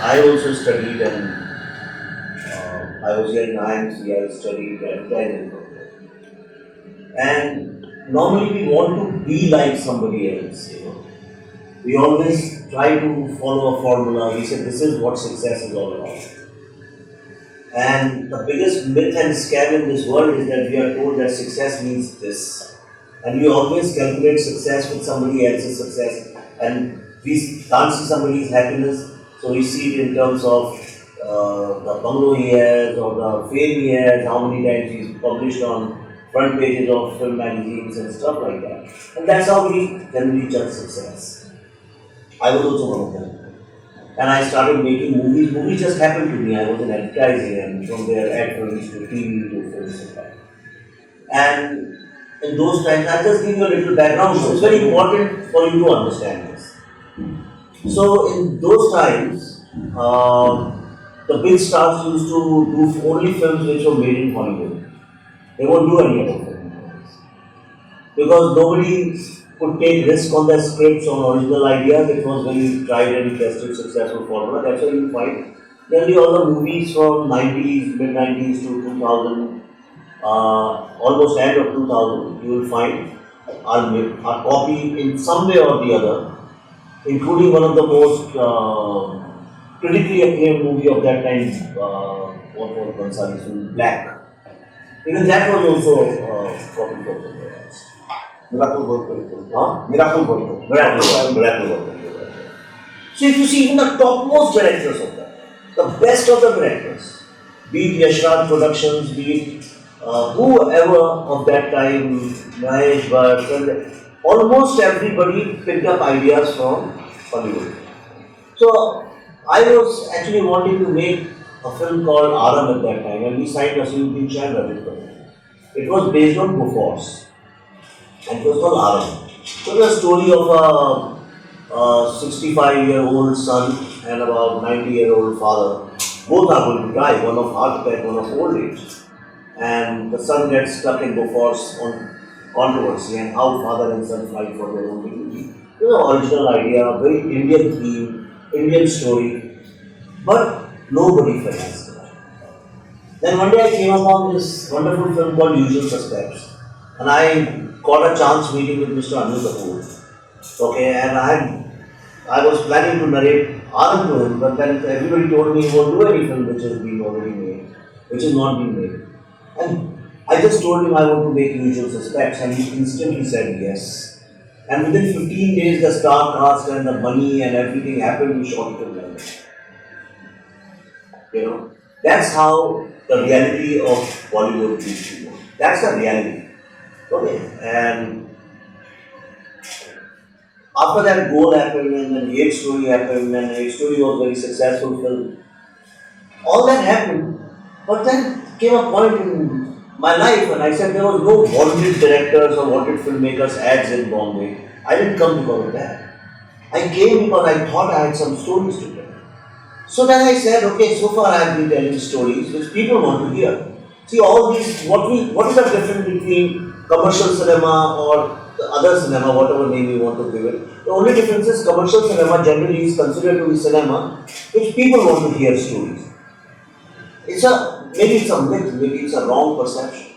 I also studied and I was here in IMC, I studied advertising from there. And normally we want to be like somebody else, you know. We always try to follow a formula. We say this is what success is all about. And the biggest myth and scam in this world is that we are told that success means this. And we always calculate success with somebody else's success. And we can't see somebody's happiness, so we see it in terms of the bungalow he has or the fame he has, how many times he's published on front pages of film magazines and stuff like that. And that's how we generally judge success. I was also one of them. And I started making movies. Movies just happened to me. I was in advertising, and from there, ad films to TV to films and that. And in those times, I'll just give you a little background. So it's very important for you to understand this. So in those times, the big stars used to do only films which were made in Hollywood. They won't do any other films. Because nobody could take risk on their scripts, on original ideas. It was very tried and tested, successful formula. That's why you find nearly all the movies from 90s, mid-90s to 2000, almost end of 2000, you will find are copied in some way or the other, including one of the most critically acclaimed movie of that time, what was Gonzalez film, Black. Even that was also copied from somewhere else. Miracle work. Huh? Miracle work. Miracle. So if you see even the topmost directors of that, the best of the directors, be it Yashraj Productions, be it whoever of that time, Mahesh Bhatt, almost everybody picked up ideas from Hollywood. So I was actually wanting to make a film called Aram at that time, and we signed Asiruddin Shah and Rajiv Kapoor. It was based on Bofors, and it was called Aram. So it was a story of a 65-year-old son and about 90-year-old father. Both are going to die, one of heart attack, one of old age. And the son gets stuck in Bofors on controversy and how father and son fight for their own dignity. It was an original idea, very Indian theme, Indian story, but nobody financed it. Then one day I came upon this wonderful film called Usual Suspects, and I got a chance meeting with Mr. Anil Kapoor. Okay, and I was planning to narrate Anand to him, but then everybody told me he won't do any film which has been already made, which is not being made. And I just told him I want to make Usual Suspects, and he instantly said yes. And within 15 days, the star cast and the money and everything happened, we shot it in London. You know, that's how the reality of Bollywood used to go. That's the reality. Okay, and after that goal happened, and then Hate Story happened, and Hate Story was a very successful film. All that happened, but then came a point in my life when I said there was no wanted directors or wanted filmmakers ads in Bombay. I didn't come because of that. I came because I thought I had some stories to tell. So then I said, okay, so far I have been telling stories which people want to hear. See, all these, what is the difference between commercial cinema or the other cinema, whatever name you want to give it? The only difference is commercial cinema generally is considered to be cinema which people want to hear stories. Maybe it's a myth, maybe it's a wrong perception.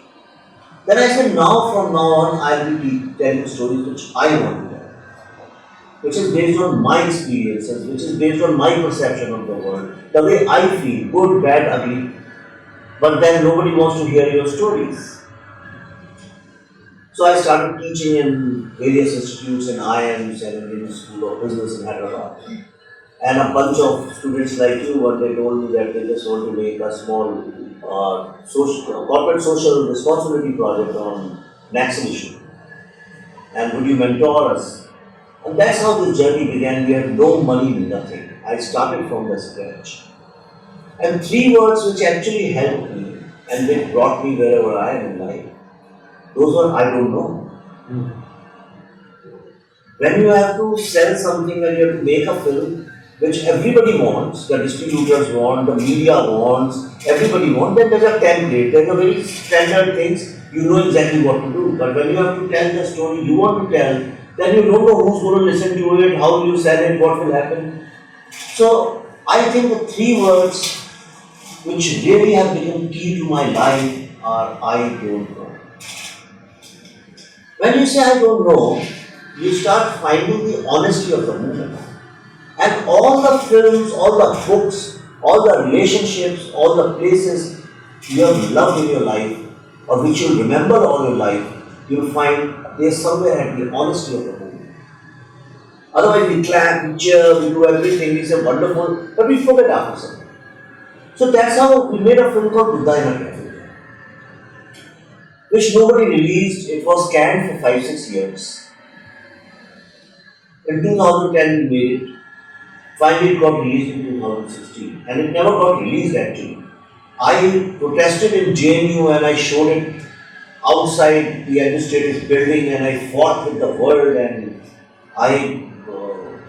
Then I said, from now on, I will be telling stories which I want to tell, which is based on my experiences, which is based on my perception of the world, the way I feel, good, bad, ugly. But then nobody wants to hear your stories. So I started teaching in various institutes in IIMs and Indian School of Business in Hyderabad. And a bunch of students like you, what they told me that they just want to make a small corporate social responsibility project on Naxal issue. And would you mentor us? And that's how the journey began. We had no money, nothing. I started from the scratch. And 3 words which actually helped me and which brought me wherever I am in life. Those were, I don't know. When you have to sell something, when you have to make a film, which everybody wants, the distributors want, the media wants, everybody wants, then there's a template, there's a very standard things, you know exactly what to do. But when you have to tell the story you want to tell, then you don't know who's going to listen to it, how you sell it, what will happen. So I think the three words which really have become key to my life are I don't know. When you say I don't know, you start finding the honesty of the moment. And all the films, all the books, all the relationships, all the places you have loved in your life, or which you'll remember all your life, you'll find they somewhere at the honesty of the moment. Otherwise, we clap, we cheer, we do everything, we say wonderful, but we forget after some time. So that's how we made a film called Buddha in a Cafe, which nobody released. It was canned for 5-6 years. In 2010, we made it. Finally, it got released in 2016, and it never got released actually. I protested in JNU and I showed it outside the administrative building, and I fought with the world, and I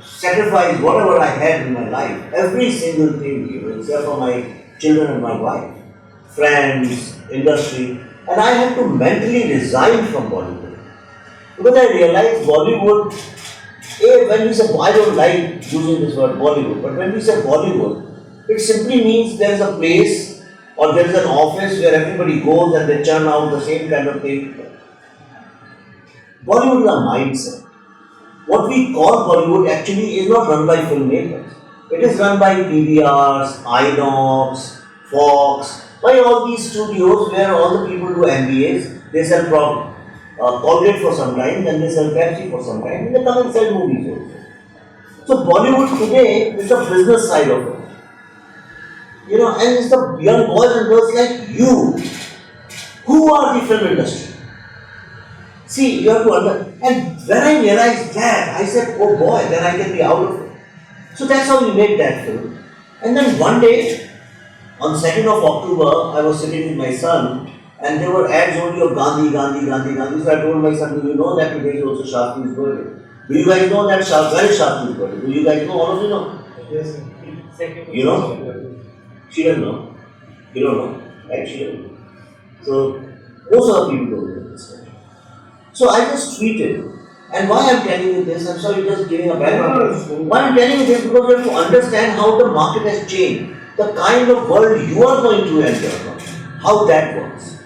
sacrificed whatever I had in my life, every single thing, except for my children and my wife, friends, industry, and I had to mentally resign from Bollywood because I realized Bollywood. When we say, I don't like using this word Bollywood, but when we say Bollywood, it simply means there is a place or there is an office where everybody goes and they churn out the same kind of thing. Bollywood is a mindset. What we call Bollywood actually is not run by filmmakers. It is run by PVRs, Inox, Fox, by all these studios where all the people do MBAs, they sell Colgate for some time, then they sell Pepsi for some time, and they come and sell movies also. So Bollywood today is the business side of it. And it's the young boys and girls like you who are the film industry. See, you have to understand. And when I realized that, I said, oh boy, then I can be out of it. So that's how we made that film. And then one day, on 2nd of October, I was sitting with my son, and there were ads only of Gandhi, Gandhi, Gandhi, Gandhi. So I told my son, do you know that today is also Shastri's birthday? Do you guys know that where is Shastri's birthday? Do you guys know? All of you know? Yes. You know? She doesn't know. You don't know. Right? She doesn't know. So most of the people don't know this. So I just tweeted. And why I'm telling you this, I'm sorry just giving a background. Why I'm telling you this, because you have to understand how the market has changed. The kind of world you are going to enter, how that works.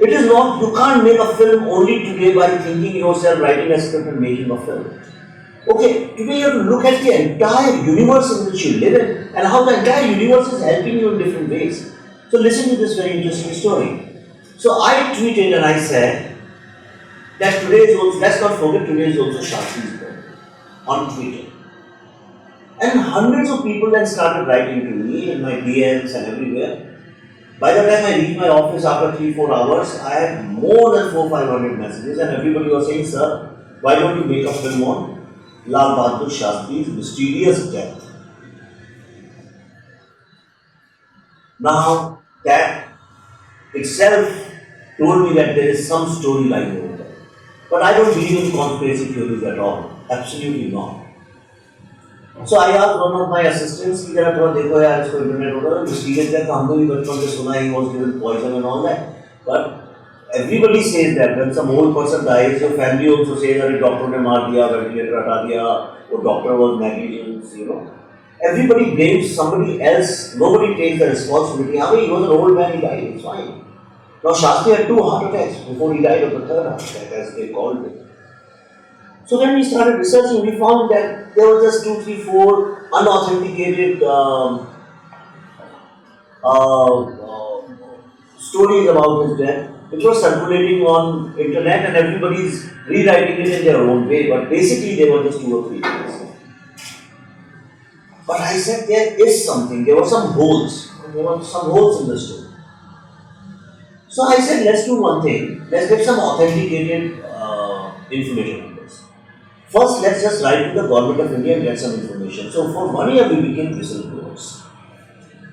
It is not, you can't make a film only today by thinking yourself, writing a script and making a film. Okay, today you have to look at the entire universe in which you live in and how the entire universe is helping you in different ways. So listen to this very interesting story. So I tweeted and I said that today is also, let's not forget today is also Shastri's birthday on Twitter. And hundreds of people then started writing to me in my DMs and everywhere. By the time I reached my office after 3-4 hours, I had more than 400-500 messages, and everybody was saying, sir, why don't you make a film on Lal Bahadur Shastri's mysterious death? Now, that itself told me that there is some storyline over there. But I don't believe in conspiracy theories at all. Absolutely not. So I asked one of my assistants, he said, देखो यार इसको internet होगा, mysterious death हमने भी बचपन से सुना, he was given poison and all that. But everybody says that when some old person dies, your family also says that doctor ने मार दिया, ventilator हटा दिया, or doctor was negligent, Everybody blames somebody else, nobody takes the responsibility. I mean, he was an old man, he died, it's fine. Now Shastri had 2 heart attacks before he died of the 3rd heart attack, as they called it. So when we started researching, we found that there were just 2, 3, 4 unauthenticated stories about his death, which were circulating on internet, and everybody is rewriting it in their own way. But basically, they were just 2 or 3 things. But I said there is something. There were some holes. There were some holes in the story. So I said, let's do one thing. Let's get some authenticated information. First, let's just write to the government of India and get some information. So, for 1 year, we became whistleblowers.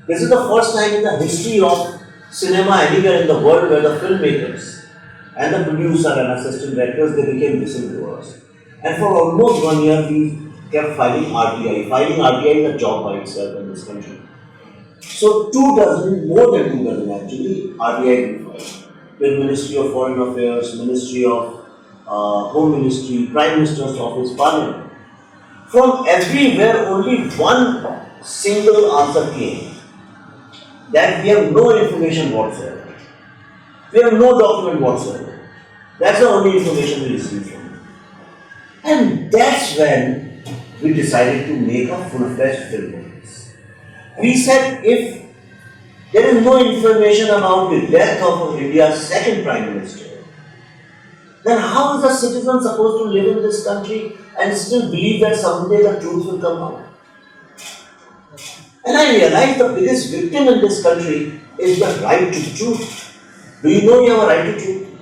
This is the first time in the history of cinema anywhere in the world where the filmmakers and the producer and assistant directors, they became whistleblowers. And for almost 1 year, we kept filing RTI. Filing RTI is a job by itself in this country. So 2 dozen, more than 2 dozen actually, RTI we filed. With Ministry of Foreign Affairs, Ministry of Home Ministry, Prime Minister's Office, Parliament. From everywhere only one single answer came, that we have no information whatsoever. We have no document whatsoever. That's the only information we received from them. And that's when we decided to make a full-fledged film on this. We said if there is no information about the death of India's second Prime Minister, then how is a citizen supposed to live in this country and still believe that someday the truth will come out? And I realized the biggest victim in this country is the right to truth. Do you know you have a right to truth?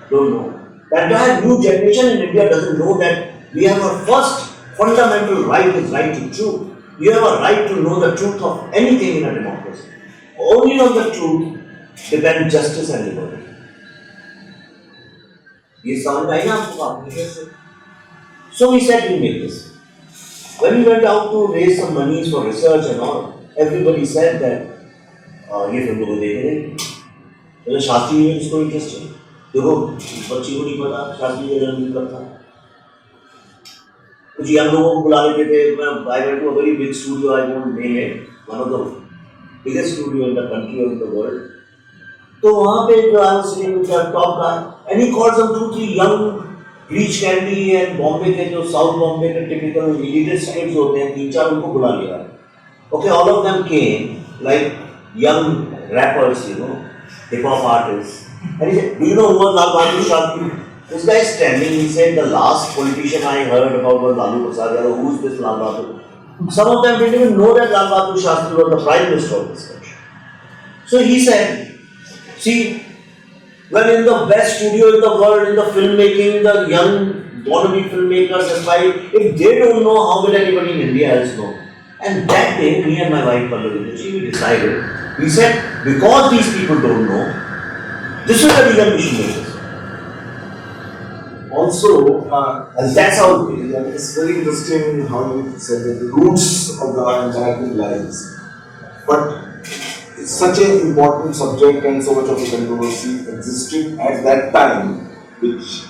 Don't know. The entire new generation in India doesn't know that we have a first fundamental right is right to truth. You have a right to know the truth of anything in a democracy. Only on the truth depend justice and liberty. ये समझ आई ना आपको बात कैसे? So we said we make this. When we went out to raise some monies for research and all, everybody said that ये film को देख रहे हैं. तो शास्त्री में इसको इंटरेस्ट है. देखो बच्ची को नहीं पता शास्त्री का जन्म कब था. कुछ यंग लोगों को बुला लेते थे. I went to a very big studio. I won't name it. One of the biggest studio in the country or in the world. तो वहाँ पे जो I was sitting with the top guy, and he called some 2-3 young bleach candy and Bombay के जो South Bombay के typical elitist kids होते हैं 3-4 उनको बुला लिया. Okay, all of them came like young rappers, you know, hip hop artists. And he said, "Do you know who was Lal Bahadur Shastri?" This guy is standing. He said, "The last politician I heard about was Lalu Prasad Yadav. Who is this Lal Bahadur?" Some of them didn't even know that Lal Bahadur Shastri was the Prime Minister of this country. So he said, see, when in the best studio in the world, in the filmmaking, the young wannabe filmmakers aspire, if they don't know, how will anybody in India else know? And that day, me and my wife Pallavi, we decided, we said, because these people don't know, this is the reason we should make this. Also, And that's how it is. it's very interesting how you said that the roots of the entire thing lies. But it's such an important subject and so much of a controversy existed at that time, which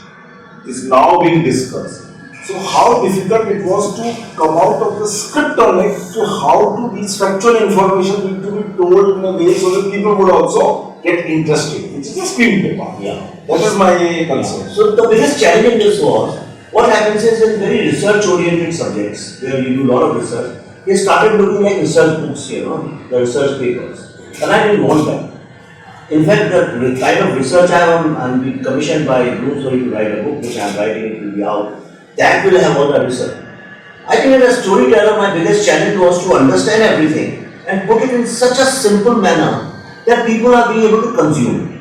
is now being discussed. So how difficult it was to come out of the script on it, to how to these factual information need to be told in a way so that people would also get interested, which is a screenplay part. Yeah. That is my concern. So the biggest challenge in this was, what happens is in very research-oriented subjects, where you do a lot of research, they started looking like research books, you know, the research papers. And I didn't want that. In fact, the kind of research I'm being commissioned by Bloomsbury to write a book, which I'm writing, it will be out. That will have all the research. I think as a storyteller, my biggest challenge was to understand everything and put it in such a simple manner that people are being able to consume it.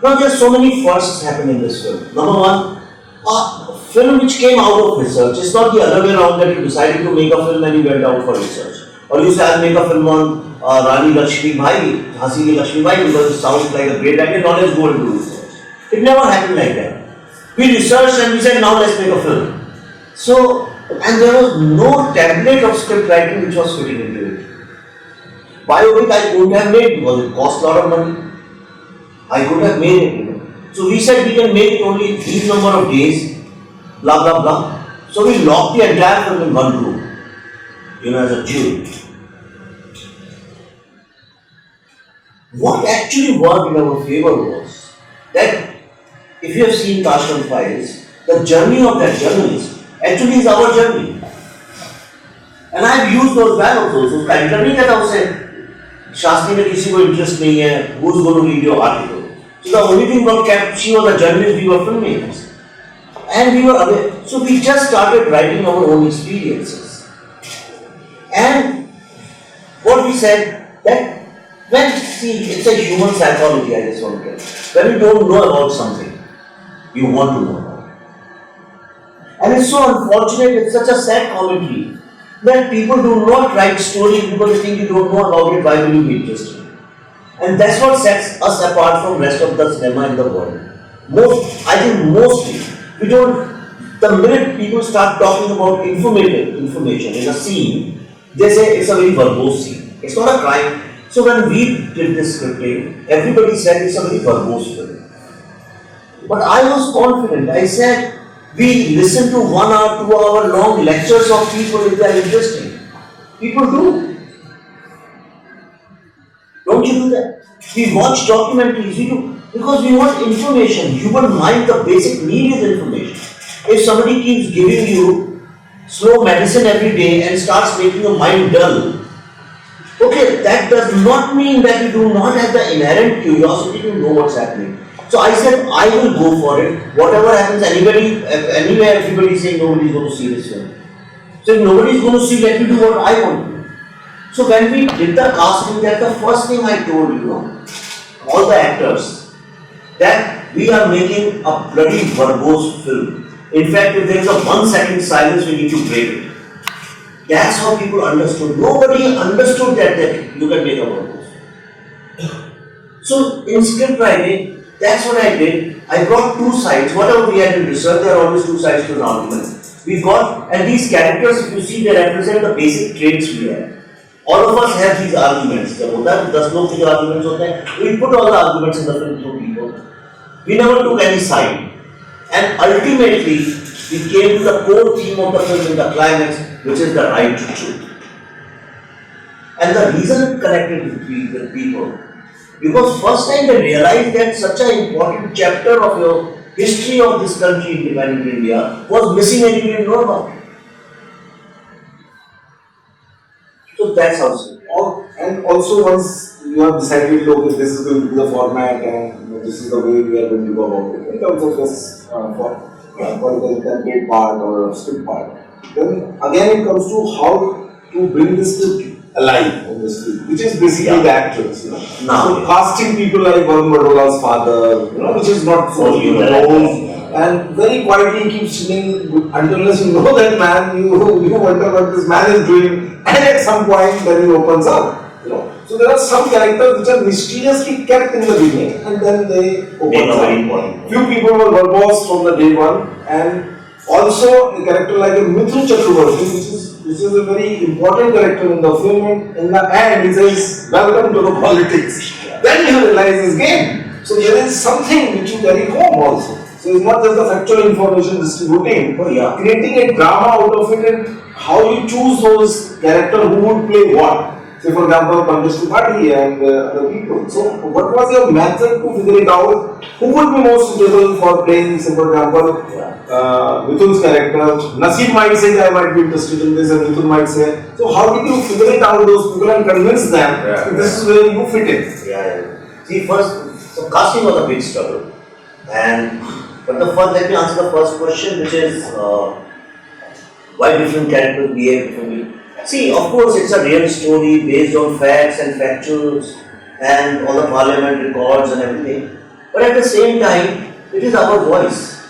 Now, there are so many firsts happen in this film. Number one, a film which came out of research. It's not the other way around that you decided to make a film and you went out for research. Or you say, I'll make a film on Rani Lakshmi Bai, Jhansi ki Lakshmi Bai, because it sounds like a great idea. Now let's go into research. It never happened like that. We researched and we said, now let's make a film. So, and there was no template of script writing which was fitting into it. Biopic I couldn't have made because it cost a lot of money. I could have made it, you know. So we said we can make it only these number of days, blah blah blah. So we locked the entire film in one room, you know, as a jury. What actually worked in our favor was that if you have seen Tashkent Files, the journey of that journalist actually is our journey. And I have used those dialogues also. उसका interview क्या था उससे शास्त्री में किसी को interest नहीं है, who's going to read your article? So the only thing got kept, she was a journalist, we were filmmakers. And we were aware. So we just started writing our own experiences. And what we said, that when, see, it's a human psychology, I just want to tell. When you don't know about something, you want to know about it. And it's so unfortunate, it's such a sad commentary, that people do not write stories because they think you don't know about it, why will you be interested? And that's what sets us apart from rest of the cinema in the world. I think mostly, we don't the minute people start talking about information in a scene, they say it's a very verbose scene. It's not a crime. So when we did this scripting, everybody said it's a very verbose film. But I was confident. I said, we listen to 1 hour, 2 hour long lectures of people if they are interesting. People do. Don't you do that? We watch documentaries, we do. Because we want information. Human mind, the basic need is information. If somebody keeps giving you slow medicine every day and starts making your mind dull, okay, that does not mean that you do not have the inherent curiosity to know what's happening. So I said, I will go for it. Whatever happens, anywhere, everybody is saying nobody is going to see this film. So if nobody is going to see, let me do what I want to do. So when we did the casting, that's the first thing I told all the actors, that we are making a bloody verbose film. In fact, if there is a 1 second silence, we need to break it. That's how people understood. Nobody understood that you can make a verbose. So in script writing, that's what I did. I brought 2 sides. Whatever we had in research, there are always 2 sides to an argument. We got, and these characters, if you see, they represent the basic traits we have. All of us have these arguments. जब होता है 10 लोग के arguments होते हैं, we put all the arguments in the film through people. We never took any side, and ultimately we came to the core theme of the film in the climax, which is the right to truth. And the reason it connected with people, because first time they realized that such an important chapter of your history of this country, independent India, was missing and you didn't know about it. So that's how it's and also once you have decided, okay, this is going to be the format and this is the way we are going to go about it, in terms of this for the template part or script part, then again it comes to how to bring this script alive on the script, which is basically the actors. So casting people like Varun Badola's father, which is not so known, and very quietly keeps sitting unless you know that man, you wonder what this man is doing, and at some point then he opens up. So there are some characters which are mysteriously kept in the beginning, and then they open up. Few people were verbose from the day one, and also a character like a Mithun Chakravarti, which is a very important character in the film, and in the end he says, "Welcome to the politics." Then you realize his game. So there is something which you carry home also. So it's not just the factual information distributing, creating a drama out of it, and how you choose those characters who would play what. Say for example, Pankaj Tripathi and other people. So what was your method to figure it out? Who would be most suitable for playing, say for example, Mithun's character? Naseem might say, I might be interested in this, and Mithun might say. So how did you figure it out, those people, and convince them that this is where you fit in? See, first, so casting was a big struggle. But let me answer the first question, which is why different characters behave differently. See, of course, it's a real story based on facts and factuals and all the parliament records and everything. But at the same time, it is our voice.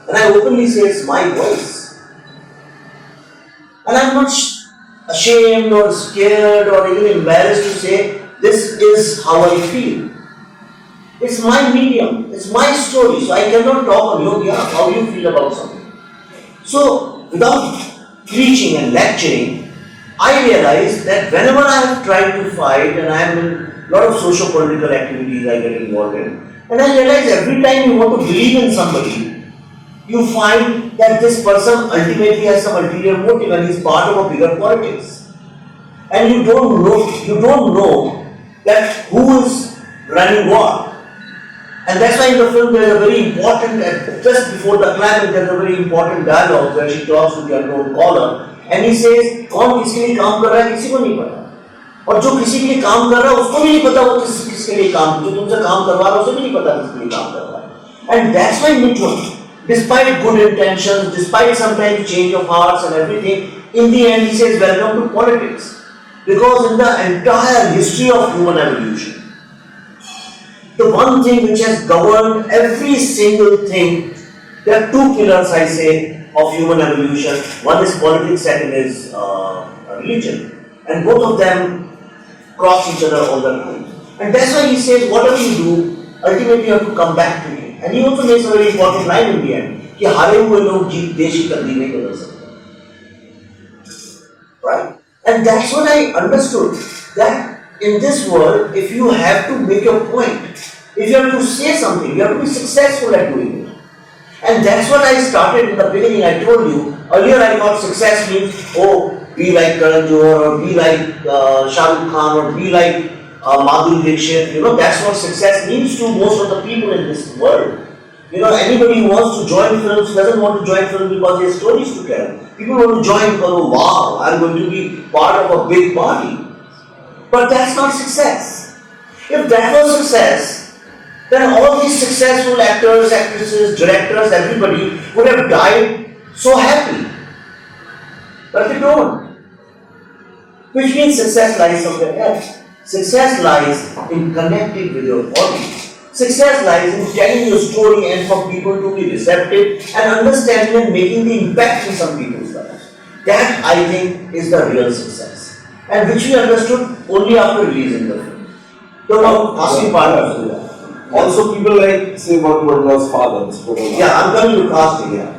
And I openly say it's my voice. And I'm not ashamed or scared or even embarrassed to say this is how I feel. It's my medium, it's my story, so I cannot talk on how you feel about something. So, without preaching and lecturing, I realized that whenever I have tried to fight, and I am in a lot of socio-political activities I get involved in, and I realize every time you want to believe in somebody, you find that this person ultimately has some ulterior motive and is part of a bigger politics. And you don't know that who is running what. And that's why in the film there is a very important, just before the climax there is a very important dialogue where she talks to the unknown caller and he says, कौन किसके लिए काम कर रहा है किसी को नहीं पता और जो किसी के लिए काम कर रहा है उसको भी नहीं पता वो किसके लिए काम जो तुमसे काम करवा रहा है उसे भी नहीं पता किसके लिए काम कर रहा है. And that's why Mithun, despite good intentions, despite sometimes change of hearts and everything, in the end he says welcome to politics, because in the entire history of human evolution, the one thing which has governed every single thing, there are 2 pillars I say of human evolution. One is politics, second is religion. And both of them cross each other all the time. And that's why he says whatever you do, ultimately you have to come back to it. And he also makes a very important line in the end. कि हारे हुए लोग जीत देश की तकदीर नहीं बदल सकते. Right? And that's what I understood. That in this world, if you have to make a point, if you have to say something, you have to be successful at doing it. And that's what I started in the beginning. I told you earlier. I thought success means, oh, be like Karan Johar or be like Shah Rukh Khan or be like Madhuri Dixit. That's what success means to most of the people in this world. Anybody who wants to join films doesn't want to join films because he has stories to tell. People want to join because, oh, wow, I'm going to be part of a big party. But that's not success. If that was success, then all these successful actors, actresses, directors, everybody would have died so happy. But they don't. Which means success lies somewhere else. Success lies in connecting with your audience. Success lies in telling your story and for people to be receptive and understanding and making the impact in some people's lives. That, I think, is the real success. And which we understood only after releasing the film. So now, casting partners. Also, people like say what was fathers. Yeah, I'm coming to casting. Yeah.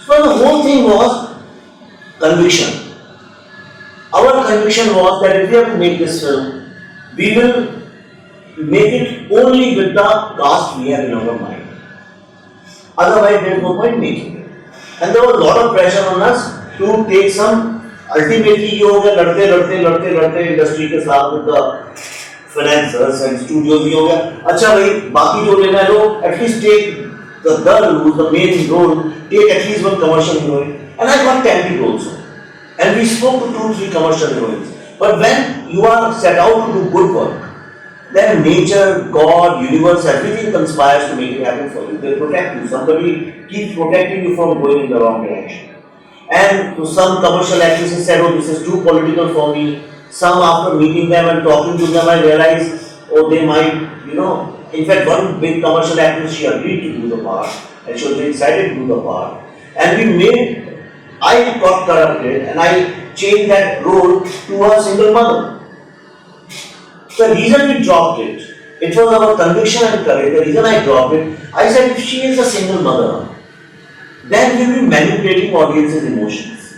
So the whole thing was conviction. Our conviction was that if we have to make this film, we will make it only with the cast we have in our mind. Otherwise, there is no point making it. And there was a lot of pressure on us to take some. Ultimately, ये हो गया लड़ते industry के साथ with the financiers and studios ये हो गया. अच्छा भाई, बाकी जो लेना है लो, at least take the girl who's the main role, take at least one commercial heroine. And I got talented also. And we spoke to 2-3 commercial heroines. But when you are set out to do good work, then nature, God, universe, everything conspires to make it happen for you. They protect you. Somebody keeps protecting you from going in the wrong direction. And some commercial actresses said, oh, this is too political for me. Some, after meeting them and talking to them, I realized, oh, they might, In fact, one big commercial actress, she agreed to do the part. And she was very excited to do the part. And I got corrupted and I changed that role to a single mother. The reason we dropped it was our conviction and courage. The reason I dropped it, I said if she is a single mother, then we will be manipulating audience's emotions.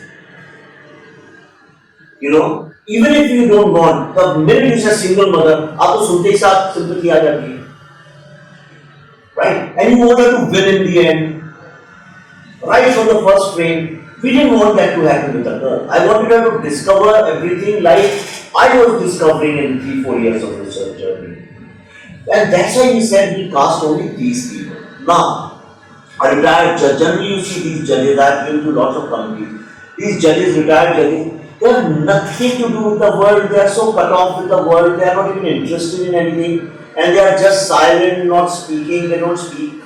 Even if you don't want, the minute you say single mother, aapko sunte hi saath sympathy aa jati hai. Right? And you want her to win in the end. Right from the first frame, we didn't want that to happen with the girl. I wanted her to discover everything like I was discovering in 3-4 years of research journey. And that's why we said we cast only these people. Now, a retired judge, generally you see these judges, I've been to lots of committees. These judges, retired judges, they have nothing to do with the world, they are so cut off with the world, they are not even interested in anything, and they are just silent, not speaking, they don't speak.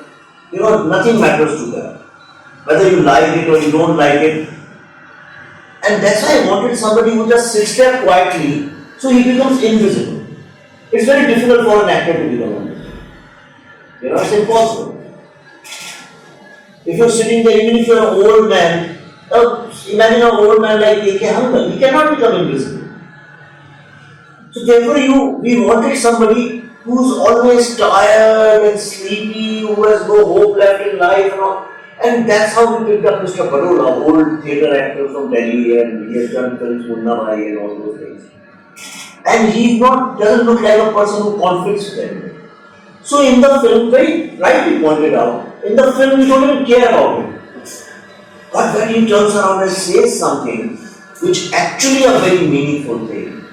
Nothing matters to them. Whether you like it or you don't like it. And that's why I wanted somebody who just sits there quietly, so he becomes invisible. It's very difficult for an actor to become invisible. It's impossible. If you're sitting there, even if you're an old man, imagine an old man like A.K. Hangal, he cannot become invisible. So therefore we wanted somebody who's always tired and sleepy, who has no hope left in life and that's how we picked up Mr. Barola, old theatre actor from Delhi, and he has done films Munna Bhai and all those things. And he doesn't look like a person who conflicts with anyone. So in the film, very rightly pointed out, in the film we don't even care about him. But when he turns around and says something which actually a very meaningful thing,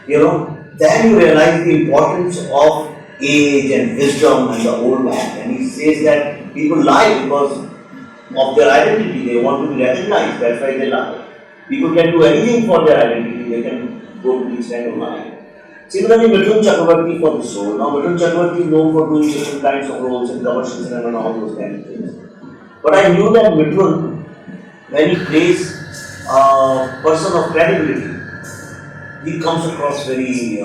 then you realize the importance of age and wisdom and the old man. And he says that people lie because of their identity. They want to be recognized. That's why they lie. People can do anything for their identity. They can go to these kind of lying. Similarly, Mithun Chakravarti for this role. Now, Mithun Chakravarti is known for doing different kinds of roles in commercial cinema and all those kind of things. But I knew that Mithun, when he plays a person of credibility, he comes across very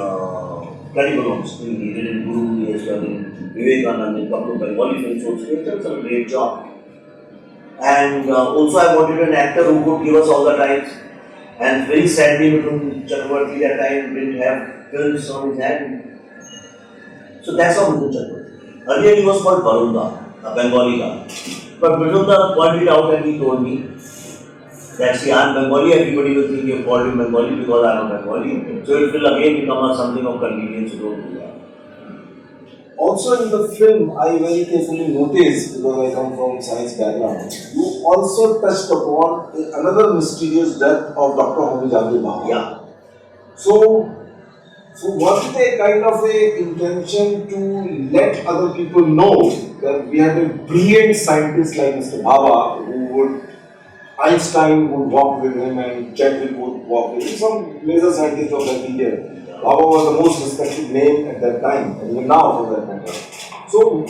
credible on screen. He did in Guru, he has done in Vivek Agnihotri, in couple of Bengali films also. He has done a great job. And also I wanted an actor who could give us all the times. And very sadly, Mithun Chakravarti that time didn't have films on his hand. So that's how Mithun Chakravarti. Earlier he was called Barunda. a Bengali guy. But Vishnuda pointed out and he told me that see, I'm Bengali, everybody will think you called him Bengali because I'm a Bengali. So it will again become something of convenience, you don't do that. Also in the film, I very carefully noticed, because I come from science background, you also touched upon another mysterious death of Dr. Homi Baba. Yeah. So was it a kind of a intention to let other people know that we had a brilliant scientist like Mr. Baba, who would, Einstein would walk with him and Chadwick would walk with him, some major scientists of that period. Baba was the most respected name at that time, and even now for that matter. So,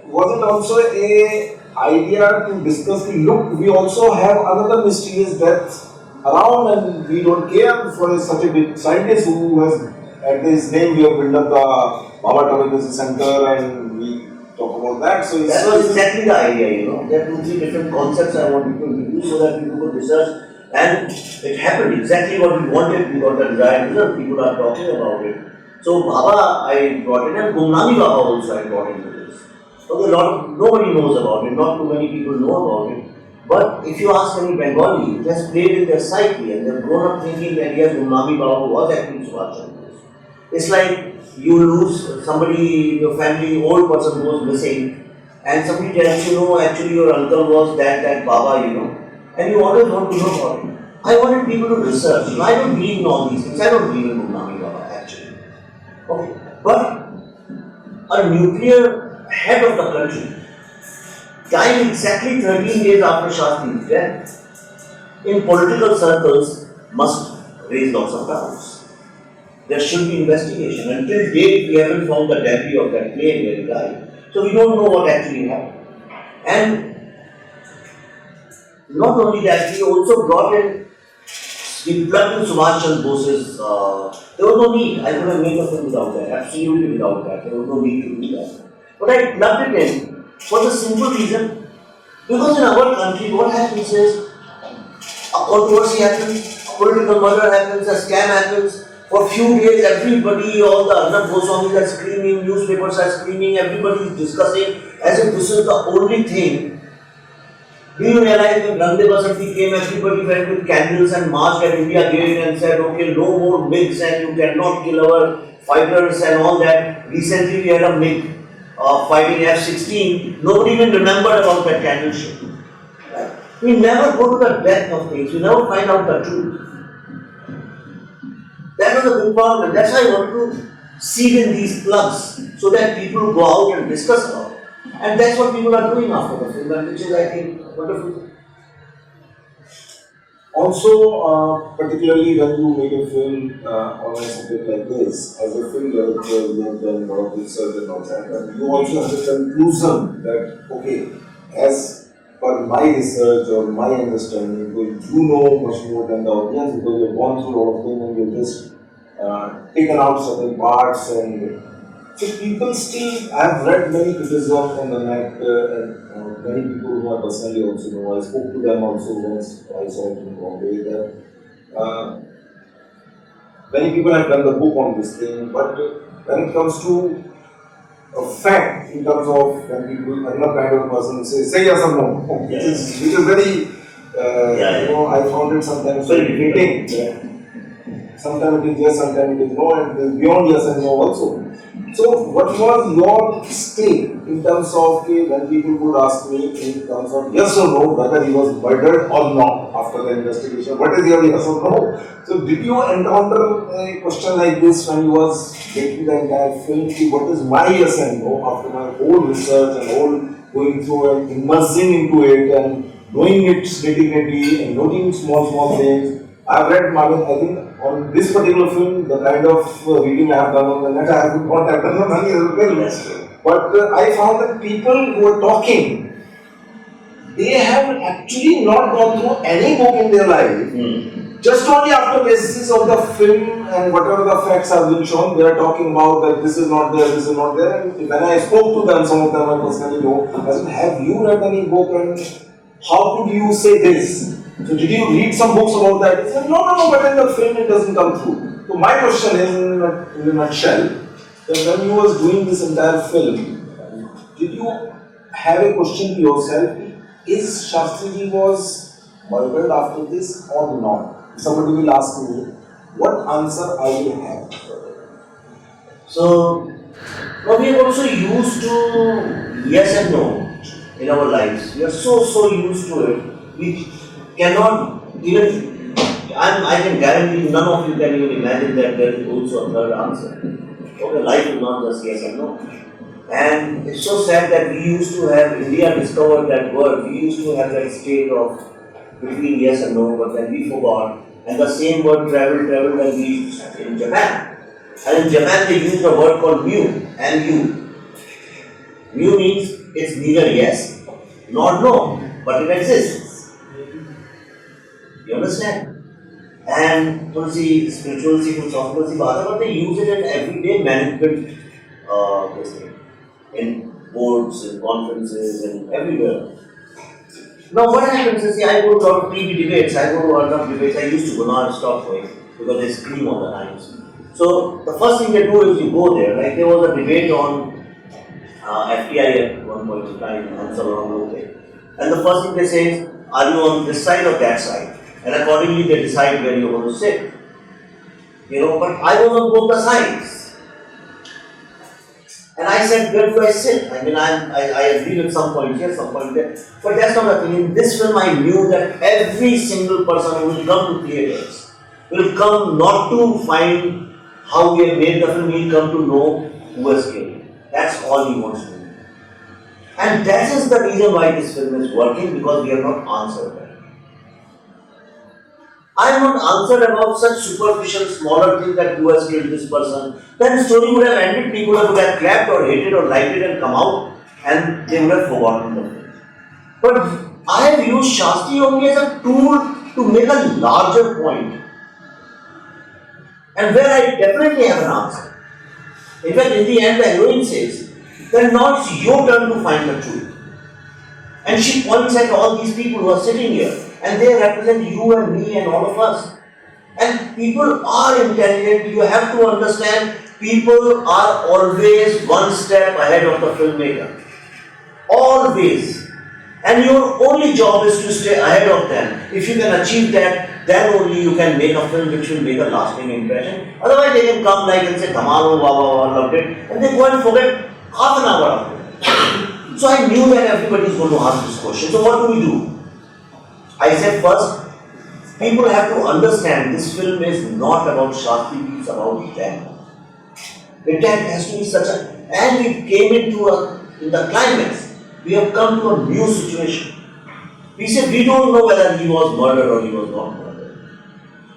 was it also a idea to discuss, look, we also have another mysterious death around and we don't care for such a big scientist who has, at his name we have built up the Baba Atomic Center and we talk about that. So that was exactly the idea, you know. There are 2-3 different concepts I wanted to introduce so that people could research. And it happened exactly what we wanted. We got the desired result. People are talking about it. So Baba, I brought in, and Gumnami Baba also I brought into this. So nobody knows about it. Not too many people know about it. But if you ask any Bengali, it has played in their psyche, and they've grown up thinking that yes, Gumnami Baba was actually Subhash Chandra Bose. It's like you lose somebody in your family, old person goes missing, and somebody tells you, no, actually your uncle was that Baba, you know. And you always want to know about it. I wanted people to research. You know, I don't believe in all these things. I don't believe in Gumnami Baba actually. Okay. But a nuclear head of the country, dying exactly 13 days after Shastri's death, in political circles must raise lots of doubts. There should be investigation. Until date, we haven't found the debris of that plane where he died. So we don't know what actually happened. And not only that, we also brought in, we plugged in Subhash Chandra Bose's, there was no need. I could have made a film without that, absolutely without that. There was no need to do that. But I plugged it in for the simple reason, because in our country, what happens is, a controversy happens, a political murder happens, a scam happens. For a few days, everybody, all the other Goswamis are screaming, newspapers are screaming, everybody is discussing as if this is the only thing. Do you realize when Rangde Basanti came, everybody went with candles and marched at India Gate and said, okay, no more MiGs and you cannot kill our fighters and all that. Recently we had a MiG fighting F-16. Nobody even remembered about that candle show. Right? We never go to the depth of things. We never find out the truth. That was a big problem. That's why I want to seed in these plugs so that people go out and discuss about it. And that's what people are doing after the film, which is, I think, wonderful. Also, particularly when you make a film on a subject like this, as a film director, you have done a lot of research and all that, and you also have a conclusion that, okay, as per my research or my understanding, because you know much more than the audience, because you've gone through a lot of things and you've just taken out certain parts and so people still, I have read many criticisms on the net and many people who I personally also know, I spoke to them also once I saw it in Bombay that many people have done the book on this thing, but when it comes to a fact in terms of when people, another kind of person say yes or no, Yes. which is very, you know, I found it sometimes very debating. Sometimes it is yes, sometimes it is no, and it is beyond yes and no also. So, what was your stake in terms of when people would ask me in terms of yes or no, whether he was murdered or not after the investigation? What is your yes or no? So, did you encounter a question like this when you was making the entire film? What is my yes and no after my whole research and whole going through and immersing into it and knowing its nitty-gritty and noting small things? I've read, I think, on this particular film, the kind of reading I have done on the net, I have not have done on any other film. But I found that people who are talking, they have actually not gone through any book in their life. Just only after basis of the film and whatever the facts have been shown, they are talking about that this is not there, this is not there. And when I spoke to them, some of them I personally know, I said, have you read any book and how could you say this? So did you read some books about that? He said, no, but in the film it doesn't come through. So my question is, in a nutshell, that when you was doing this entire film, did you have a question to yourself: is Shastriji was murdered after this or not? If somebody will ask me, what answer I will have? So, now we are also used to yes and no in our lives. We are so used to it. We cannot even, I can guarantee none of you can even imagine that there is also a third answer. Okay, life is not just yes and no. And it's so sad that we used to have, India discovered that word, we used to have that state of between yes and no, but then we forgot. And the same word traveled and reached in Japan. And in Japan they use a word called mu, M-U. Mu means it's neither yes nor no, but it exists. You understand? And see, spirituality, philosophy, but they use it in everyday management this thing, in boards, in conferences, and everywhere. Now what happens is, see, I go to a lot of TV debates, I go to a lot of debates, I used to go, now I stopped going, because they scream all the times. So the first thing they do is you go there, like there was a debate on FDI at one point in time, and so on, and the first thing they say is, are you on this side or that side? And accordingly they decide where you're going to sit. But I was on both the sides. And I said, where do I sit? I mean, I agree with some point here, some point there. But that's not the thing. In this film, I knew that every single person who will come to theatres will come not to find how we have made the film, he'll come to know who has killed him. That's all he wants to do. And that is the reason why this film is working, because we have not answered that. I am not answered about such superficial, smaller things that who has killed this person. Then the story would have ended, people would have clapped or hated or liked it and come out, and they would have forgotten the film. But I have used Shastri only as a tool to make a larger point, and where I definitely have an answer. In fact, in the end, the heroine says, then now it's your turn to find the truth. And she points at all these people who are sitting here, and they represent you and me and all of us. And people are intelligent, you have to understand, people are always one step ahead of the filmmaker. Always. And your only job is to stay ahead of them. If you can achieve that, then only you can make a film which will make a lasting impression. Otherwise they can come like and say, Dhamal, wow, loved it, and they go and forget half an hour of it. So I knew that everybody is going to ask this question. So what do? I said first, people have to understand this film is not about Shastri, it's about them. It has to be such a, and we came in the climax. We have come to a new situation. We said we don't know whether he was murdered or he was not murdered.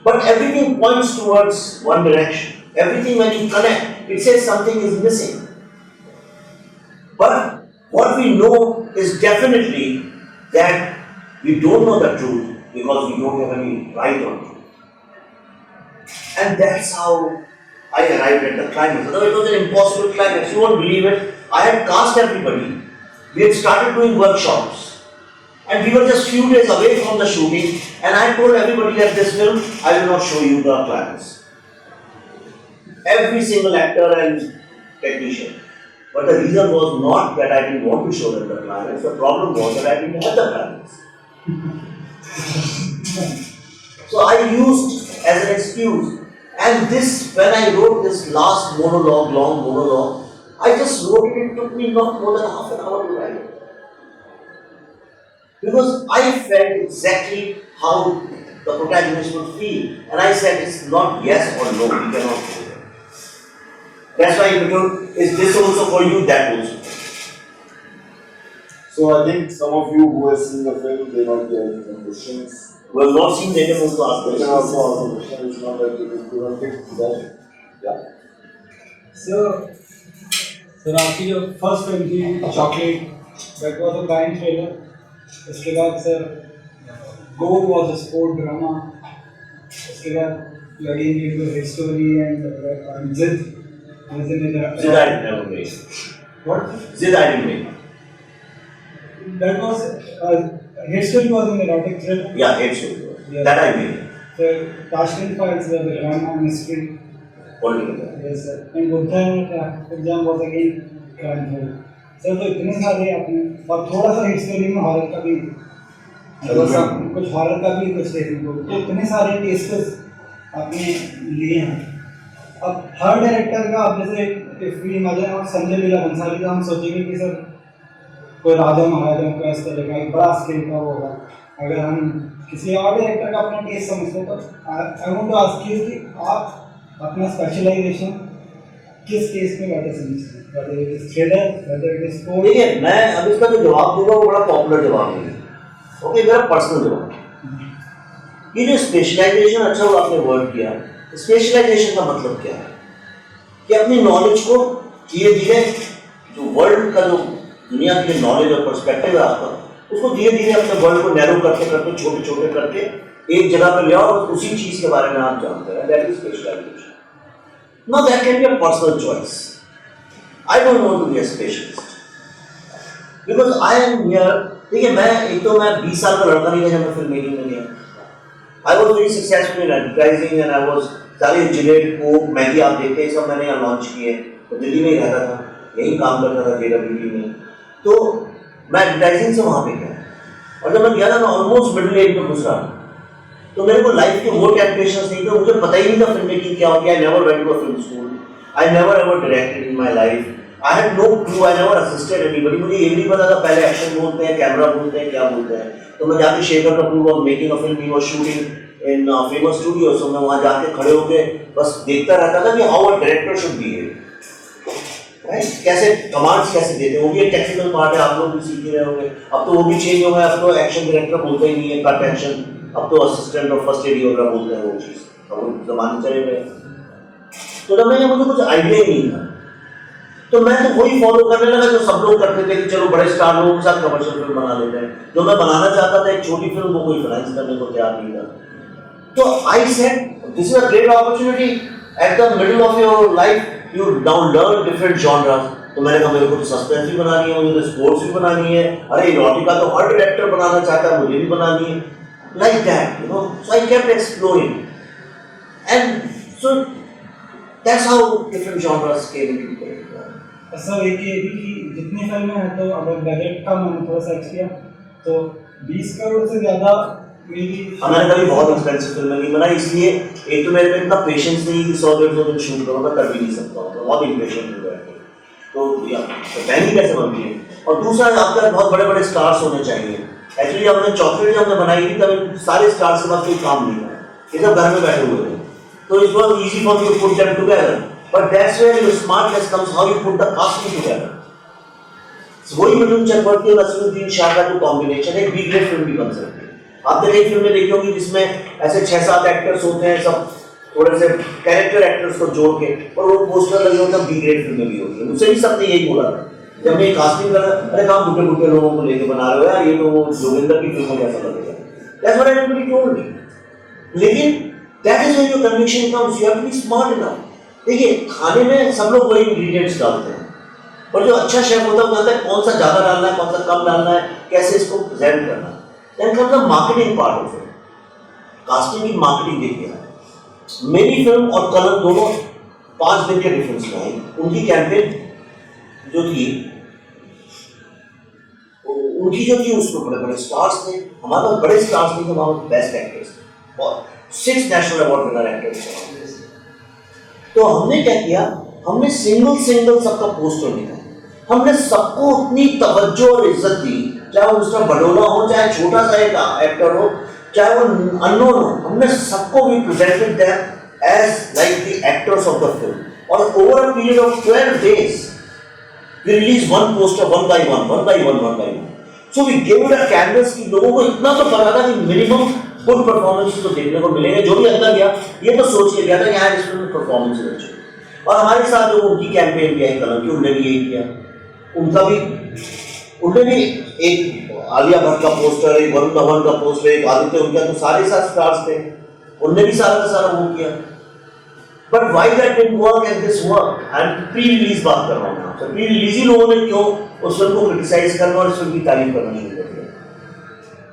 But everything points towards one direction. Everything when you connect, it says something is missing. But what we know is definitely that we don't know the truth because we don't have any right on truth. And that's how I arrived at the climax. Although it was an impossible climax, you won't believe it. I had cast everybody. We had started doing workshops. And we were just few days away from the shooting. And I told everybody that this film, I will not show you the climax. Every single actor and technician. But the reason was not that I didn't want to show them the climax. The problem was that I didn't have the climax. So I used as an excuse. And this, when I wrote this last monologue, long monologue, I just wrote it, it took me not more than half an hour to write it. Because I felt exactly how the protagonist would feel. And I said, it's not yes or no, we cannot do it. That's why I told, is this also for you, that also. So I think some of you who have seen the film, they might be having some questions. Who have not seen, they can also ask They questions. can also ask a question, it's not that you couldn't get to that. Yeah. So after your first film थी Chocolate, that was a crime thriller. उसके बाद sir Go was a sport drama. उसके बाद again it was a story and Zid was in the Zid I never made. what? Zid I didn't make. That was his story was an erotic thriller. Yeah, it should. Yeah. That I made. So Tashkent Files was a drama mystery. Altogether. Yes sir. And Buddha exam was again crime thriller. Sir तो इतने सारे आपने, और थोड़ा सा history में horror का भी कुछ हॉरर का भी कुछ देखने को, तो इतने सारे टेस्ट्स आपने लिए हैं। अब हर डायरेक्टर का, अब जैसे इफ वी इमेजिन और संजय लीला भंसाली का, हम सोचेंगे कि सर कोई राजा महाराजा का इस तरह का एक बड़ा स्केल का होगा। अगर हम किसी और डायरेक्टर का अपना टेस्ट समझते हैं, तो I want to ask you कि आप अपना स्पेशलाइजेशन किस केस में बेटर समझते हैं, whether it is thriller, whether it is sport? देखिए, मैं अब इसका जो जवाब दूंगा वो बड़ा पॉपुलर जवाब नहीं है, ओके, मेरा पर्सनल जवाब। ये जो स्पेशलाइजेशन, अच्छा वो आपने वर्ड किया, स्पेशलाइजेशन का मतलब क्या है कि अपनी नॉलेज को धीरे धीरे, जो वर्ल्ड का जो दुनिया की नॉलेज और पर्सपेक्टिव है आपका, उसको धीरे धीरे अपने वर्ल्ड को नैरो करते करते, छोटे छोटे करके एक जगह पर ले आओ और उसी चीज के बारे में आप जानते हैं। That is specialisation. Now that can be a personal choice. I don't want to be a specialist because I am here. देखिए, मैं 20 साल का लड़का नहीं था जब मैं फिल्म मेकिंग में गया। I was very successful in advertising and I was सारे जिलेट कोक मैगी आप देखते हैं सब मैंने यहाँ लॉन्च किए। तो दिल्ली में ही रहता था, यही काम करता था JWD में। तो मैं एडवर्टाइजिंग से वहाँ पे गया, और जब मैं गया था मैं ऑलमोस्ट मिडिल एज में घुस रहा था। तो मेरे को लाइफ के वो टेम्पटेशंस नहीं थे, मुझे पता ही नहीं था फिल्म मेकिंग क्या होती है। I never went to a film school, I never ever directed in my life, I had no clue, I never assisted anybody. मुझे ये भी नहीं पता था पहले एक्शन बोलते हैं, कैमरा बोलते हैं, क्या बोलते हैं। तो मैं जाके Shekhar Kapur was making a film, he was shooting in Famous studio, so मैं वहाँ जाके खड़े होके बस देखता रहता था कि how a director should behave, right, कैसे कमांड्स कैसे देते हैं। वो भी एक टेक्निकल पार्ट है, आप लोग भी सीख रहे होंगे। अब तो वो भी चेंज हो गया, अब तो एक्शन डायरेक्टर बोलते ही नहीं है कट एक्शन, अब तो असिस्टेंट और फर्स्ट एडी वगैरह बोलते हैं वो चीज़, अब वो जमाने चले गए। तो जब मुझे कुछ आइडिया ही नहीं था, तो मैं तो वही फॉलो करने लगा जो सब लोग करते थे कि चलो बड़े स्टार लोगों के साथ कमर्शियल फिल्म बना लेते हैं। जो मैं बनाना चाहता था एक छोटी फिल्म, वो कोई फाइनेंस करने को तैयार नहीं था। तो I said this is a great opportunity at the middle of your life, you now learn different genres. तो मैंने कहा मेरे को तो सस्पेंस भी बनानी है, मुझे तो स्पोर्ट्स भी बनानी है, अरे इरोटिका तो हर डायरेक्टर बनाना चाहता है, मुझे भी बनानी है, like that, you know. So I kept exploring, and so that's how different genres came into play. Sir एक ये भी कि जितनी फिल्में हैं, तो अगर बजट का मैंने थोड़ा सर्च किया तो 20 करोड़ से ज़्यादा मेरी, मैंने कभी बहुत एक्सपेंसिव फिल्में नहीं बनाई, इसलिए एक तो मेरे में इतना पेशेंस नहीं कि 100-150 दिन शूट करूँ, मैं कर भी नहीं सकता हूँ, बहुत इम्पेशेंट हो गया। तो पहली कैसे बनती है, और दूसरा आपके बहुत बड़े बड़े स्टार्स होने चाहिए। एक्चुअली हमने चॉकलेट जब हमने बनाई थी तब सारे स्टार्स के पास कोई काम नहीं था, ये सब घर में बैठे हुए थे, तो it was easy for me to put them together, but that's where your smartness comes, how you put the casting together. वही मिथुन चक्रवर्ती और नसीरुद्दीन शाह का जो कॉम्बिनेशन है, बी ग्रेड फिल्म भी बन सकती है। आपने कई फिल्में देखी होंगी जिसमें ऐसे 6-7 एक्टर्स होते हैं, सब थोड़े से कैरेक्टर एक्टर्स को जोड़ के, और वो पोस्टर लगे होते हैं, बी ग्रेड फिल्में भी होती है। मुझसे भी सबने यही बोला था जब मैं कास्टिंग कर रहा, अरे कहाँ बुढ़े बुढ़े लोगों को लेके बना रहे हो यार, ये तो वो जोगिंदर की फिल्म में कैसा लगेगा। That's what everybody told me. लेकिन that is where your conviction comes. You have to be smart enough. देखिए, खाने में सब लोग वही इंग्रेडिएंट्स डालते हैं, और जो अच्छा शेफ होता है वो जानता है कौन सा ज़्यादा डालना है, कौन सा कम डालना है, कैसे इसको प्रेजेंट करना है। Then comes the marketing part of it. Casting की मार्केटिंग देखिए, मेरी फिल्म और कलर दोनों 5 दिन के डिफरेंस में आई। उनकी कैंपेन जो थी, उनकी जो थी उसमें बड़े बड़े स्टार्स थे, हमारे पास बड़े स्टार्स नहीं थे, हमारे पास बेस्ट एक्टर्स और 6 नेशनल अवार्ड विनर एक्टर्स थे। तो हमने क्या किया, हमने सिंगल सबका पोस्टर लिखा, हमने सबको उतनी तवज्जो और इज्जत दी, चाहे वो मिस्टर बडोला हो, चाहे छोटा सा एक एक्टर हो, चाहे वो अननोन हो, हमने सबको भी presented them as like the actors of the film. और over a period of 12 days we release one poster one by one. So we gave it a canvas कि लोगों को इतना तो पता था कि मिनिमम गुड परफॉर्मेंस तो देखने को मिलेंगे। जो भी अंदर गया ये तो सोच के गया था कि यार इस फिल्म में परफॉर्मेंस अच्छी। और हमारे साथ जो उनकी कैंपेन किया है कलम की, उन्होंने भी यही किया, उन्होंने भी एक आलिया भट्ट का पोस्टर, एक वरुण धवन का पोस्टर, एक आदित्य, उनका तो सारे साथ स्टार्स थे, उनने भी सारा का सारा वो किया। But why that didn't work and this work, and pre release बात कर रहा हूँ आपसे। प्री रिलीज ही लोगों ने क्यों उस फिल्म को क्रिटिसाइज करना और इस फिल्म की तारीफ करना शुरू कर दिया?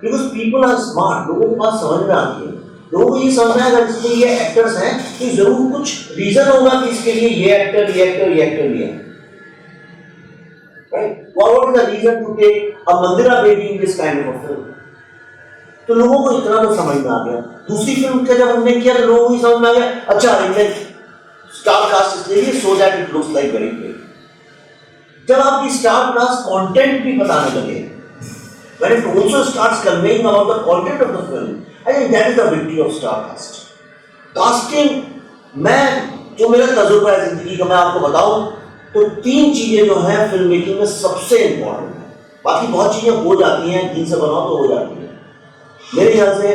बिकॉज पीपल आर स्मार्ट, लोगों को बात समझ में आती है, लोगों को ये समझना है अगर इसमें ये एक्टर्स हैं तो जरूर कुछ रीजन होगा कि इसके लिए ये एक्टर लिया। right? What is the reason to take a Mandira baby in this kind of a film? तो लोगों को इतना तो समझ में आ गया। दूसरी फिल्म का जब हमने किया तो लोगों को समझ में आ गया, अच्छा इनने स्टार कास्ट इसलिए so that it looks like very big. जब आपकी स्टार कास्ट कंटेंट भी बताने लगे, when it also starts conveying about the content of the film, I think that is the victory of star cast. Casting, मैं जो मेरा तजुर्बा है जिंदगी का मैं आपको बताऊं तो 3 चीजें जो हैं फिल्म मेकिंग में सबसे इंपॉर्टेंट है। बाकी बहुत चीजें हो जाती हैं, दिल से बनाओ तो हो जाती हैं। मेरे ख्याल से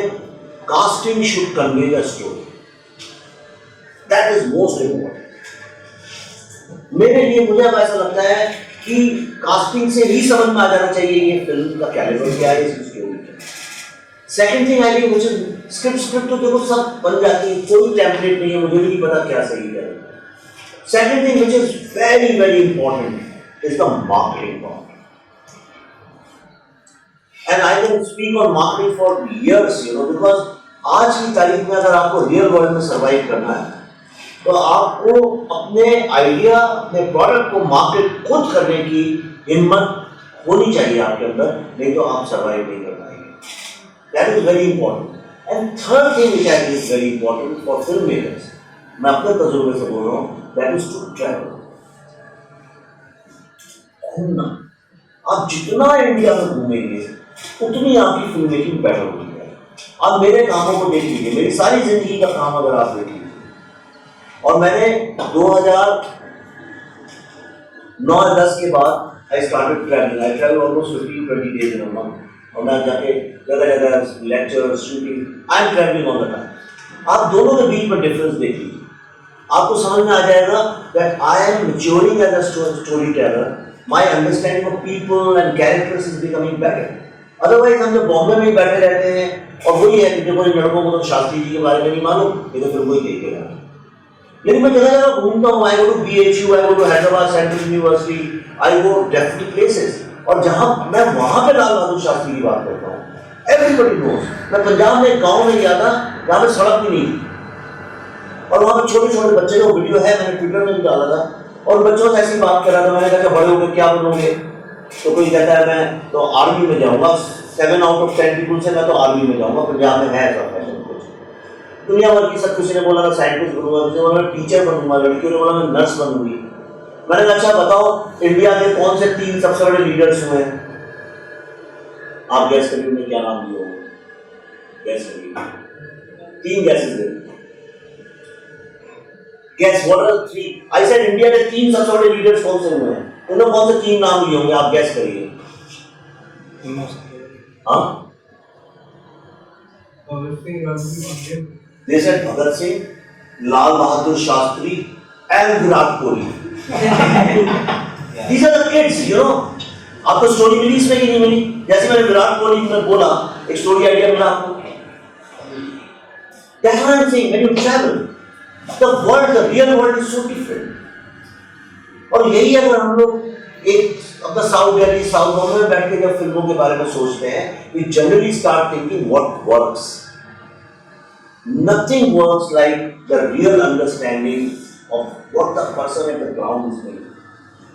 casting should convey the story, that is most important. मेरे लिए मुझे अब ऐसा लगता है कि कास्टिंग से ही समझ में आ जाना चाहिए ये फिल्म का कैलिबर क्या है, इसकी स्टोरी क्या है। सेकंड थिंग आई थिंक मुझे स्क्रिप्ट तो देखो सब बन जाती है, कोई टेम्पलेट नहीं है, मुझे भी नहीं पता क्या सही है। Second thing which is very very important is the marketing part. And I can speak on marketing for years, because आज की तारीख में अगर आपको रियल वर्ल्ड में सरवाइव करना है तो आपको अपने आइडिया, अपने प्रोडक्ट को मार्केट खुद करने की हिम्मत होनी चाहिए आपके अंदर, नहीं तो आप सरवाइव नहीं कर पाएंगे। That is very important. And third thing which I think is very important for film makers, मैं अपने तजुर्बे से बोल रहा हूँ, दैट इज टू ट्रैवल। घूमना, आप जितना इंडिया में घूमेंगे उतनी आपकी फिल्म मेकिंग बेटर होगी। आप मेरे कामों को देख लीजिए, मेरी सारी जिंदगी का काम अगर आप देख लीजिए, और मैंने 2009-10 के बाद I started travelling. I travel almost 15-20 days in a month, और मैं जाके जगह जगह lecture, shooting, I am travelling all the time. आप दोनों के बीच में डिफरेंस देख लीजिए, आपको समझ में आ जाएगा that I am maturing as a storyteller, my understanding of people and characters is becoming better. Otherwise हम जब बॉम्बे में ही बैठे रहते हैं और वही है कि देखो इन लड़कों को तो शास्त्री जी के बारे में नहीं मालूम, ये तो फिर वही देखेगा। लेकिन मैं जगह जगह घूमता हूँ, I go to BHU, I go to Hyderabad central university, I go definite places, और जहाँ मैं वहाँ पे लाल बहादुर शास्त्री की बात करता हूँ, एवरीबडी नोज। मैं पंजाब में एक गाँव में गया था जहाँ पे सड़क भी नहीं थी, और वहाँ पे छोटे छोटे बच्चे का वीडियो है, मैंने ट्विटर में भी डाला था, और बच्चों से ऐसी बात कर रहा था। मैंने कहा बड़े होकर क्या बनोगे, तो कोई कहता है मैं तो आर्मी में जाऊंगा। 7 आउट ऑफ 10 पीपल से मैं तो आर्मी में जाऊंगा। पंजाब में है ऐसा फैशन कुछ। दुनिया भर की सब किसी ने बोला मैं साइंटिस्ट बनूंगा, किसी ने बोला मैं टीचर बनूंगा, लड़कियों ने बोला मैं नर्स बनूंगी। मैंने कहा अच्छा बताओ इंडिया के कौन से 3 सबसे बड़े लीडर्स हुए हैं, आप गैस करिए उन्हें क्या नाम दिया होगा, गैस करिए, 3 गैसेस दे। Guess what are 3? I said India के 3 सबसे बड़े लीडर्स कौन से हुए हैं, उन्होंने कौन से 3 नाम लिए होंगे, आप गैस करिए। हाँ, they said Bhagat Singh, Lal Bahadur Shastri and Virat Kohli. These are the kids, आपको स्टोरी मिली इसमें कि नहीं मिली? जैसे मैंने विराट कोहली में बोला, एक स्टोरी आइडिया मिला आपको। That's what I'm saying, when you travel, the world, the real world is so different. और यही अगर हम लोग एक अपना साउथ दिल्ली, साउथ बॉम्बे में बैठ के जब फिल्मों के बारे में सोचते हैं, we generally start thinking what works. Nothing works like the real understanding of what the person at the ground is doing.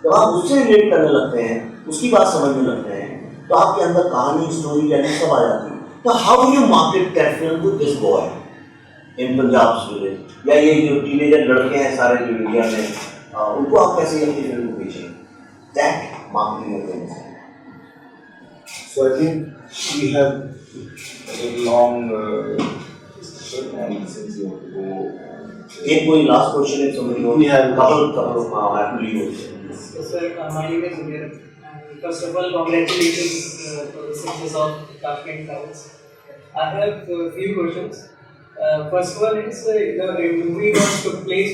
जब आप उससे रिलेट करने लगते हैं, उसकी बात समझने लगते हैं, तो आपके अंदर कहानी, स्टोरी टेलिंग सब आ जाती है। तो how do you market that film to this boy in Punjab's village? या ये जो टीनेजर लड़के हैं सारे जो इंडिया में, उनको आप कैसे अपनी फिल्म को बेचेंगे? That marketing is. So I think we have a long discussion, and since you have to go. एक कोई last question if somebody wants. We have couple I have to leave. So sir, my name is Vivek. First of all, congratulations for the success of Tashkent Towers. I have a few questions. First one is the movie took place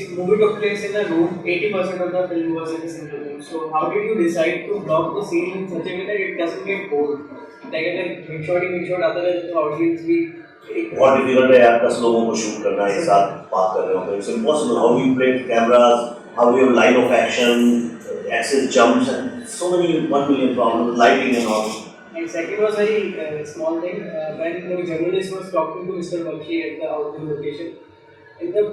in a room. 80% of the film was in a single room. So how did you decide to block the scene in such a way that it doesn't get bored? Like big shot आता है तो audience भी बहुत difficult है यार 10 लोगों को shoot करना एक साथ बात कर रहे हो तो it's impossible. How do you play cameras? How do you have line of action, access jumps and so many 1 million problems, lighting and all. And second was very small thing. When the journalist was talking to Mr. Bakshi at the outdoor location, in the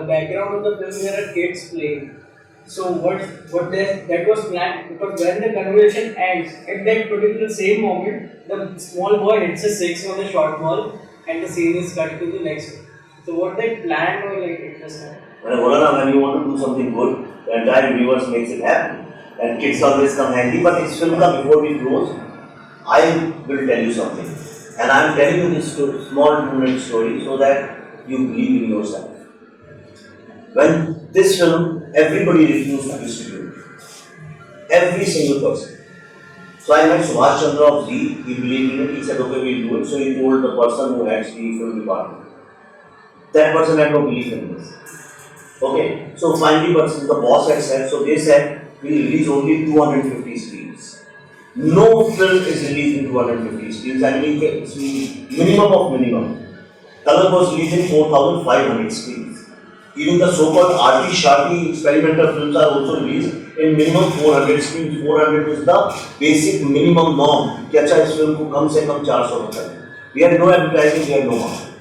background of the film there are kids playing. So that was planned, because when the conversation ends, at that particular same moment, the small boy hits a six on the short ball, and the scene is cut to the next one. So what they planned or like it just happened. When you want to do something good, the entire universe makes it happen. And kids always come handy, but it's film before we close. I will tell you something. And I am telling you this small 2-minute story so that you believe in yourself. When this film, everybody refused to distribute it. Every single person. So I met Subhash Chandra of Z, he believed in it, he said, okay, we'll do it. So he told the person who heads the film department. That person had no belief in this. Okay, so finally, but since the boss had said, so they said, we release only 250 screens. No film is released in 250 screens. I mean, it's minimum of minimum. Color was released in 4,500 screens. Even the so-called arty-sharty experimental films are also released in minimum 400 screens. 400 is the basic minimum norm. कि अच्छा इस film को कम से कम 400 होता है. We had no advertising, we had no marketing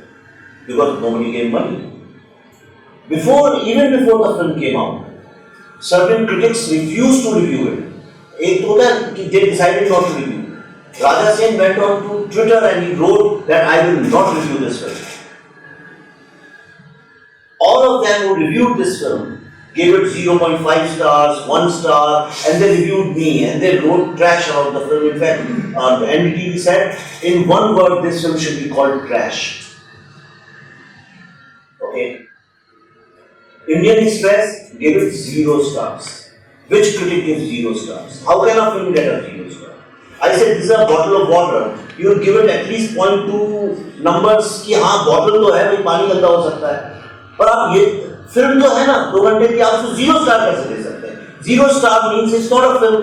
because nobody gave money. Even before the film came out, certain critics refused to review it. एक तो होता they decided not to review. Raja Sen went on to Twitter and he wrote that I will not review this film. All of them who reviewed this film gave it 0.5 stars, 1 star, and they reviewed me and they wrote trash about the film. In fact, the NDTV said, in one word, this film should be called trash. Okay. Indian Express gave it 0 stars. Which critic gives 0 stars? How can a film get a 0 star? I said, this is a bottle of water. You will give it at least 0.2 numbers कि हाँ bottle तो है भाई पानी गंदा हो सकता है. पर आप ये फिल्म तो है ना 2 घंटे की आप उसको 0 स्टार कैसे दे सकते हैं? 0 star means it's not a film.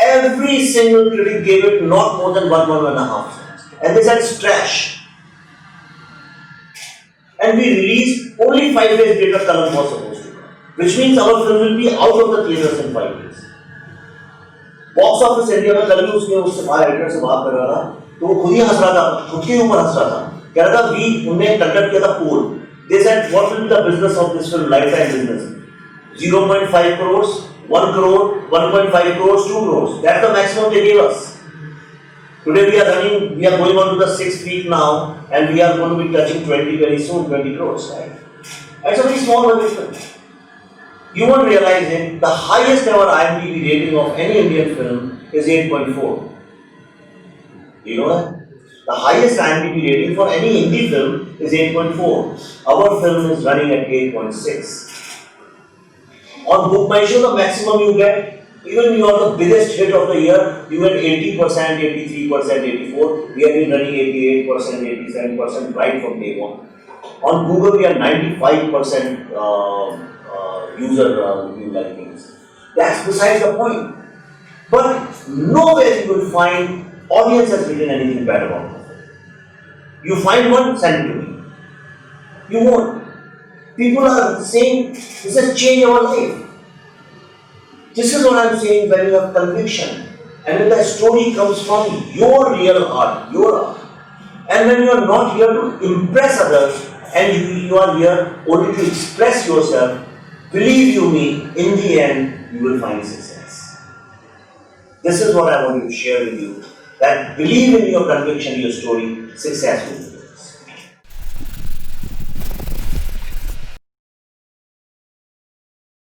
Every single critic gave it not more than 1.5 stars, and they said it's trash. And we released only 5 days later Kalam was supposed to come, which means our film will be out of the theaters in 5 days. Box office India में कल भी उसने उससे बाहर editor से बात कर रहा था तो वो खुद ही हंस रहा था, खुद के ऊपर हंस रहा था, कह रहा था वी उन्हें कंडक्ट किया था poll. They said what will be the business of this film, lifetime business 0.5 crores, 1 crore, 1.5 crores, 2 crores. That's the maximum they gave us. Today we are going on to the 6th week now, and we are going to be touching 20 very soon, 20 crores, right? That's a very small budget. You won't realize it, the highest ever IMDb rating of any Indian film is 8.4. You know that? The highest IMDb rating for any Hindi film is 8.4. Our film is running at 8.6. On Book My Show, the maximum you get, even you are the biggest hit of the year, you get 80%, 83%, 84%. We have been running 88%, 87% right from day one. On Google, we are 95% user review rankings. That's besides the point. But nowhere you will find audience has written anything bad about it. You find one, send it to me. You won't. People are saying this has changed our life. This is what I am saying when you have conviction and when the story comes from your real heart, your heart. And when you are not here to impress others and you are here only to express yourself, believe you me, in the end, you will find success. This is what I want to share with you. That believe in your conviction, your story, success will.